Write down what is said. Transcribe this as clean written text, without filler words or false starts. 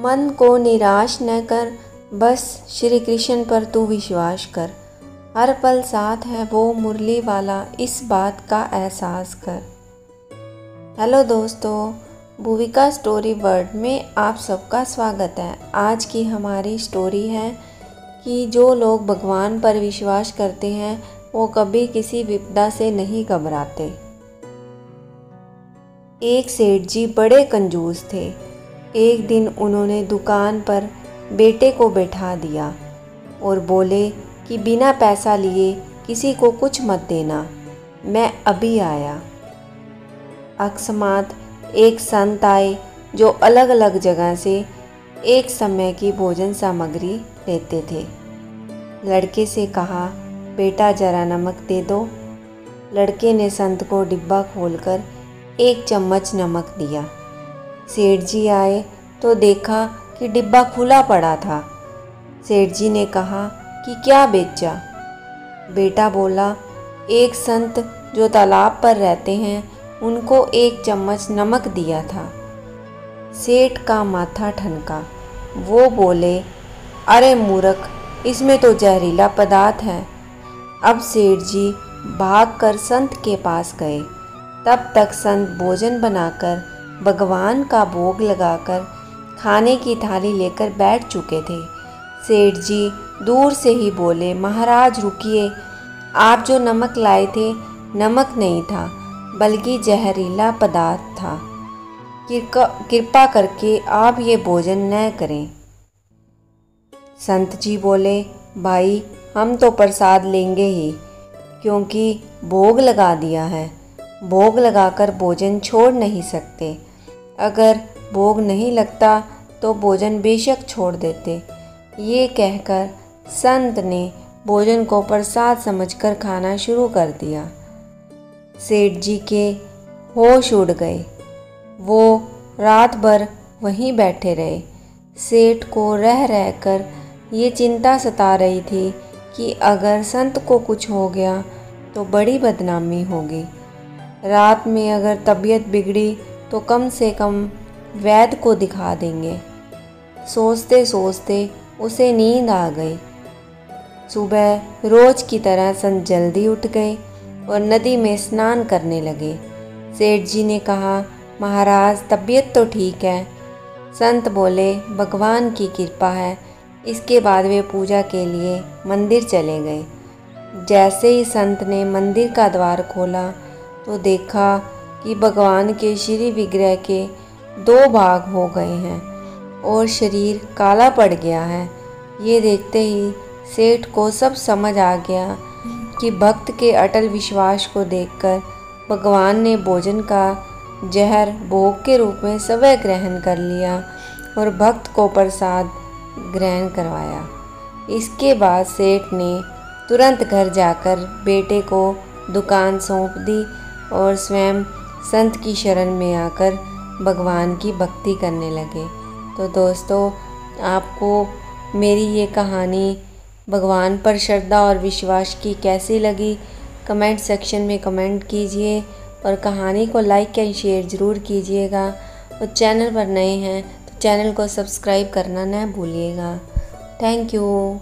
मन को निराश न कर, बस श्री कृष्ण पर तू विश्वास कर। हर पल साथ है वो मुरली वाला, इस बात का एहसास कर। हेलो दोस्तों, भूविका स्टोरी वर्ल्ड में आप सबका स्वागत है। आज की हमारी स्टोरी है कि जो लोग भगवान पर विश्वास करते हैं वो कभी किसी विपदा से नहीं घबराते। एक सेठ जी बड़े कंजूस थे। एक दिन उन्होंने दुकान पर बेटे को बैठा दिया और बोले कि बिना पैसा लिए किसी को कुछ मत देना, मैं अभी आया। अकस्मात एक संत आए जो अलग अलग जगह से एक समय की भोजन सामग्री लेते थे। लड़के से कहा, बेटा जरा नमक दे दो। लड़के ने संत को डिब्बा खोलकर एक चम्मच नमक दिया। सेठ जी आए तो देखा कि डिब्बा खुला पड़ा था। सेठ जी ने कहा कि क्या बेचा? बेटा बोला, एक संत जो तालाब पर रहते हैं उनको एक चम्मच नमक दिया था। सेठ का माथा ठनका। वो बोले, अरे मूर्ख, इसमें तो जहरीला पदार्थ है। अब सेठ जी भागकर संत के पास गए। तब तक संत भोजन बनाकर भगवान का भोग लगाकर खाने की थाली लेकर बैठ चुके थे। सेठ जी दूर से ही बोले, महाराज रुकिए, आप जो नमक लाए थे नमक नहीं था बल्कि जहरीला पदार्थ था। कृपा करके आप ये भोजन न करें। संत जी बोले, भाई हम तो प्रसाद लेंगे ही, क्योंकि भोग लगा दिया है। भोग लगाकर भोजन छोड़ नहीं सकते। अगर भोग नहीं लगता तो भोजन बेशक छोड़ देते। ये कहकर संत ने भोजन को प्रसाद समझकर खाना शुरू कर दिया। सेठ जी के होश उड़ गए। वो रात भर वहीं बैठे रहे। सेठ को रह रहकर ये चिंता सता रही थी कि अगर संत को कुछ हो गया तो बड़ी बदनामी होगी। रात में अगर तबीयत बिगड़ी तो कम से कम वैद्य को दिखा देंगे। सोचते सोचते उसे नींद आ गई। सुबह रोज की तरह संत जल्दी उठ गए और नदी में स्नान करने लगे। सेठ जी ने कहा, महाराज तबीयत तो ठीक है। संत बोले, भगवान की कृपा है। इसके बाद वे पूजा के लिए मंदिर चले गए। जैसे ही संत ने मंदिर का द्वार खोला तो देखा कि भगवान के श्री विग्रह के 2 भाग हो गए हैं और शरीर काला पड़ गया है। ये देखते ही सेठ को सब समझ आ गया कि भक्त के अटल विश्वास को देखकर भगवान ने भोजन का जहर भोग के रूप में स्वयं ग्रहण कर लिया और भक्त को प्रसाद ग्रहण करवाया। इसके बाद सेठ ने तुरंत घर जाकर बेटे को दुकान सौंप दी और स्वयं संत की शरण में आकर भगवान की भक्ति करने लगे। तो दोस्तों, आपको मेरी ये कहानी भगवान पर श्रद्धा और विश्वास की कैसी लगी, कमेंट सेक्शन में कमेंट कीजिए और कहानी को लाइक एंड शेयर ज़रूर कीजिएगा। और चैनल पर नए हैं तो चैनल को सब्सक्राइब करना न भूलिएगा। Thank you.